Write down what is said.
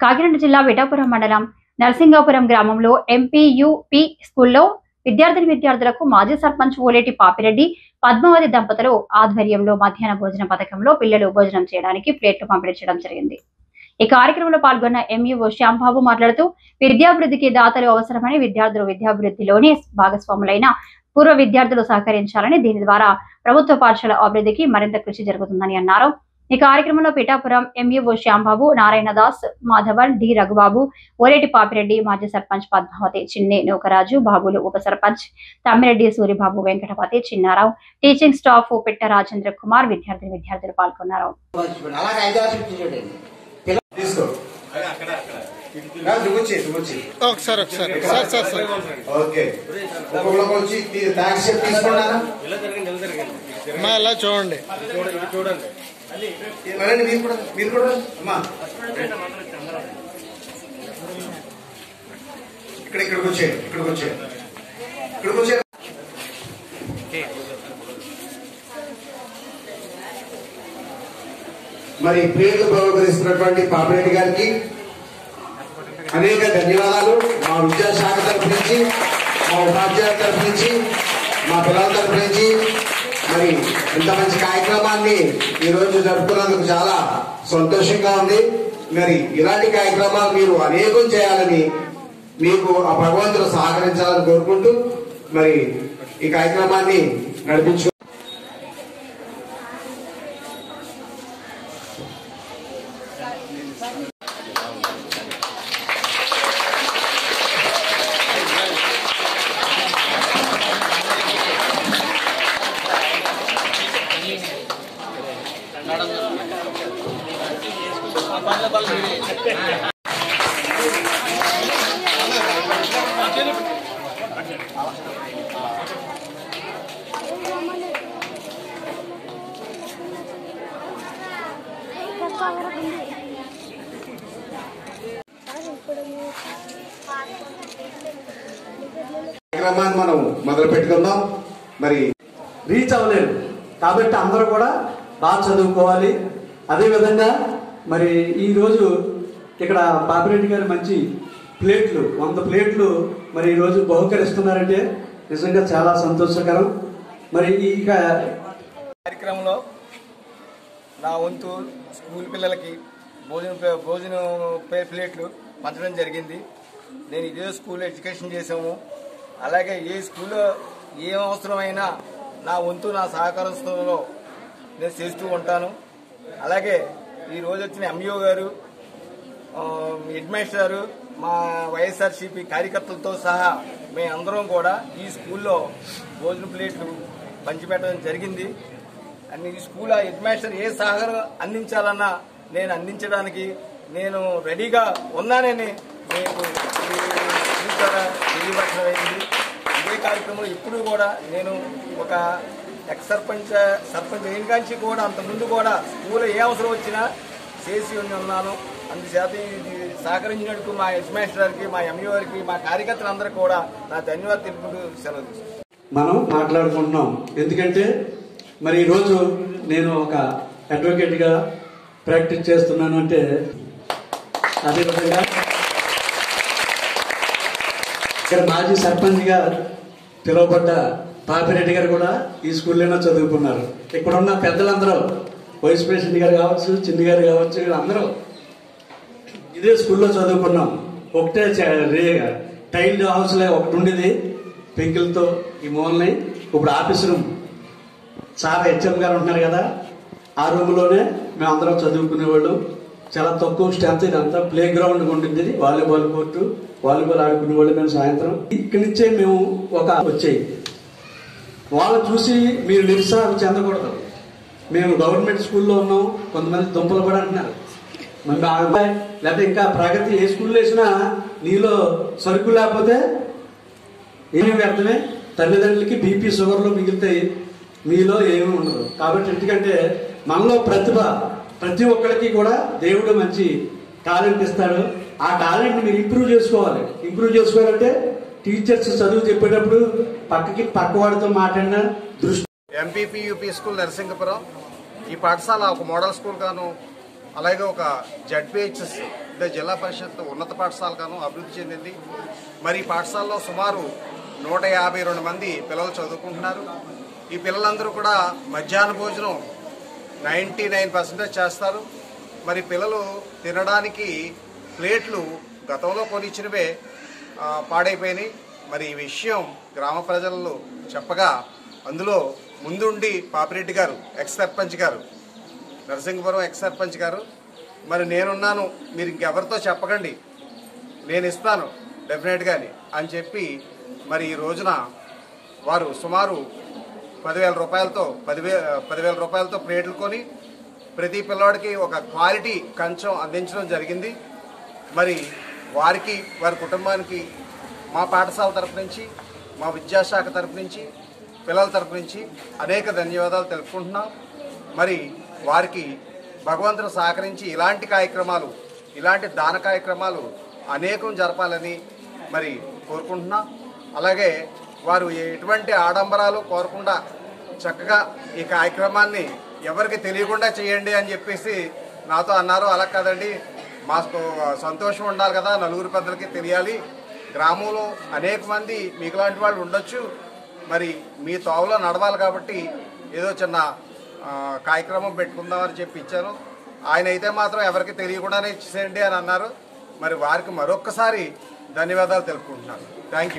కాకినాడ జిల్లా పిఠాపురం మండలం నరసింగాపురం గ్రామంలో ఎంపీయూపీ స్కూల్లో విద్యార్థులకు మాజీ సర్పంచ్ ఓలేటి పాపిరెడ్డి పద్మావతి దంపతులు ఆధ్వర్యంలో మధ్యాహ్న భోజన పథకంలో పిల్లలు భోజనం చేయడానికి ప్లేట్లు పంపిణీ చేయడం జరిగింది. ఈ కార్యక్రమంలో పాల్గొన్న ఎంఈఓ శ్యాంబాబు మాట్లాడుతూ విద్యాభివృద్ధికి దాతలు అవసరమని, విద్యార్థులు విద్యాభివృద్ధిలోనే భాగస్వాములైన పూర్వ విద్యార్థులు సహకరించాలని, దీని ద్వారా ప్రభుత్వ పాఠశాల అభివృద్ధికి మరింత కృషి జరుగుతుందని అన్నారు. ఈ కార్యక్రమంలో పిఠాపురం ఎంఈఓ శ్యాంబాబు, నారాయణదాస్, మాధవన్, డి రఘుబాబు, ఓలేటి పాపిరెడ్డి, మాజీ సర్పంచ్ పద్మావతి, చిన్ని నూకరాజు, బాబులు, ఉప సర్పంచ్ తమ్మిరెడ్డి, సూరిబాబు, వెంకటపతి, చిన్నారావు, టీచింగ్ స్టాఫ్ పిట్ట రాజేంద్ర కుమార్, విద్యార్థులు పాల్గొన్నారు. చూడండి మరి ప్రియులు బహుకరిస్తున్నటువంటి పాపిరెడ్డి గారికి అనేక ధన్యవాదాలు. మా విద్యాశాఖ తరఫు నుంచి, మా ఉపాధ్యాయుల తరఫు నుంచి, మా పిల్లల తరఫు నుంచి మరి ఇంత మంచి కార్యక్రమాన్ని ఈ రోజు జరుపుకున్నందుకు చాలా సంతోషంగా ఉంది. మరి ఇలాంటి కార్యక్రమాలు మీరు అనేకం చేయాలని, మీకు ఆ భగవంతుడు సహకరించాలని కోరుకుంటూ మరి ఈ కార్యక్రమాన్ని నడిపించు. కార్యక్రమాన్ని మనం మొదలు పెట్టుకుందాం. మరి రీచ్ అవ్వలేరు కాబట్టి అందరూ కూడా బాగా చదువుకోవాలి. అదేవిధంగా మరి ఈరోజు ఇక్కడ పాపిరెడ్డి గారు మంచి ప్లేట్లు 100 ప్లేట్లు మరి ఈరోజు బహుకరిస్తున్నారంటే నిజంగా చాలా సంతోషకరం. మరి ఈ కార్యక్రమంలో నా వంతు స్కూల్ పిల్లలకి భోజనం ప్లేట్లు పంచడం జరిగింది. నేను ఇదే స్కూల్లో ఎడ్యుకేషన్ చేసాము. అలాగే ఏ స్కూల్లో ఏం అవసరమైనా నా వంతు నా సహకారంలో నేను చేస్తూ ఉంటాను. అలాగే ఈ రోజు వచ్చిన ఎంఈఓ గారు, హెడ్ మాస్టర్ గారు, మా వైఎస్ఆర్సీపీ కార్యకర్తలతో సహా మేమందరం కూడా ఈ స్కూల్లో భోజన ప్లేట్లు పంచిపెట్టడం జరిగింది. అన్ని ఈ స్కూల్ హెడ్ మాస్టర్ ఏ సహకారం అందించాలన్నా నేను అందించడానికి నేను రెడీగా ఉన్నానని మీకు తెలియపరచమైంది. ఇదే కార్యక్రమంలో ఇప్పుడు కూడా నేను ఒక సర్పంచ్ అయిన కాంచి కూడా అంతకుముందు కూడా స్కూల్లో ఏ అవసరం వచ్చినా చేసి ఉన్నాను. అందుచేత ఇది సహకరించినందుకు మా హెడ్ మాస్టర్ గారికి, మా ఎంఈఓ గారికి, మా కార్యకర్తలందరికీ కూడా నా ధన్యవాదాలు తెలుపుకుంటూ సెలవు తీసుకుంటాను. మనం మాట్లాడుకుంటున్నాం. ఎందుకంటే మరి ఈరోజు నేను ఒక అడ్వకేట్గా ప్రాక్టీస్ చేస్తున్నాను. అంటే అదేవిధంగా ఇక్కడ మాజీ సర్పంచ్గా పిలువబడ్డ పాపిరెడ్డి గారు కూడా ఈ స్కూల్లోనే చదువుకున్నారు. ఇక్కడున్న పెద్దలందరూ వైస్ ప్రెసిడెంట్ గారు కావచ్చు, చిన్ని గారు కావచ్చు, అందరూ ఇదే స్కూల్లో చదువుకున్నాం. ఒకటే టైల్డ్ హౌస్లో ఒకటి ఉండేది పెంకులతో ఈ మూలని. ఇప్పుడు ఆఫీస్ రూమ్ సార్ హెచ్ఎం గారు ఉంటున్నారు కదా, ఆ రూమ్లోనే మేము అందరం చదువుకునేవాళ్ళు. చాలా తక్కువ స్ట్రెంత్. ఇదంతా ప్లే గ్రౌండ్ ఉంటుంది, వాలీబాల్ కోర్టు, వాలీబాల్ ఆడుకునేవాళ్ళు. మేము సాయంత్రం ఇక్కడి నుంచే మేము వచ్చాయి. వాళ్ళు చూసి మీరు నిరుత్సాహం చెందకూడదు. మేము గవర్నమెంట్ స్కూల్లో ఉన్నాం, కొంతమంది దుంపలు కూడా అంటున్నారు. మరి ఆ అబ్బాయి లేకపోతే ఇంకా ప్రగతి ఏ స్కూల్లో వేసినా నీలో సరుకు లేకపోతే ఏమీ వ్యర్థమే. తల్లిదండ్రులకి బీపీ షుగర్లు మిగులుతాయి, మీలో ఏమీ ఉండదు. కాబట్టి ఎందుకంటే మనలో ప్రతిభ ప్రతి ఒక్కరికి కూడా దేవుడు మంచి టాలెంట్ ఇస్తాడు. ఆ టాలెంట్ మీరు ఇంప్రూవ్ చేసుకోవాలి. ఇంప్రూవ్ చేసుకోవాలంటే టీచర్స్ చదువు చెప్పేటప్పుడు పక్కవాడితో మాట్లాడిన దృష్టి. ఎంపీయూపీ స్కూల్ నరసింగపురం ఈ పాఠశాల ఒక మోడల్ స్కూల్ గాను, అలాగే ఒక జడ్పీహెచ్ఎస్ అంటే జిల్లా పరిషత్ ఉన్నత పాఠశాలగాను అభివృద్ధి చెందింది. మరి ఈ పాఠశాలలో సుమారు 152 మంది పిల్లలు చదువుకుంటున్నారు. ఈ పిల్లలందరూ కూడా మధ్యాహ్న భోజనం 99% చేస్తారు. మరి పిల్లలు తినడానికి ప్లేట్లు గతంలో కొనిచ్చినవే పాడైపోయినాయి. మరి ఈ విషయం గ్రామ ప్రజలు చెప్పగా అందులో ముందుండి పాపిరెడ్డి గారు, ఎక్స్ సర్పంచ్ గారు, నరసింగపురం ఎక్స్ సర్పంచ్ గారు, మరి నేనున్నాను, మీరు ఇంకెవరితో చెప్పకండి, నేను ఇస్తాను డెఫినెట్గాని అని చెప్పి మరి ఈ రోజున వారు సుమారు 10,000 రూపాయలతో ప్లేట్లు కొని ప్రతి పిల్లవాడికి ఒక క్వాలిటీ కంచం అందించడం జరిగింది. మరి వారికి, వారి కుటుంబానికి మా పాఠశాల తరపు నుంచి, మా విద్యాశాఖ తరపు నుంచి, పిల్లల తరపు నుంచి అనేక ధన్యవాదాలు తెలుపుకుంటున్నాం. మరి వారికి భగవంతుడు సహకరించి ఇలాంటి కార్యక్రమాలు, ఇలాంటి దాన కార్యక్రమాలు అనేకం జరపాలని మరి కోరుకుంటున్నాం. అలాగే వారు ఎటువంటి ఆడంబరాలు కోరకుండా చక్కగా ఈ కార్యక్రమాన్ని ఎవరికి తెలియకుండా చేయండి అని చెప్పేసి నాతో అన్నారు. అలా కాదండి, మాకు సంతోషం ఉండాలి కదా, నలుగురు పెద్దలకి తెలియాలి, గ్రామంలో అనేక మంది మీకులాంటి వాళ్ళు ఉండొచ్చు, మరి మీ తోవలో నడవాలి కాబట్టి ఏదో చిన్న కార్యక్రమం పెట్టుకుందామని చెప్పి ఇచ్చాను. ఆయన అయితే మాత్రం ఎవరికి తెలియకుండానే ఇచ్చేయండి అని అన్నారు. మరి వారికి మరొక్కసారి ధన్యవాదాలు తెలుపుకుంటున్నాను. Thank you.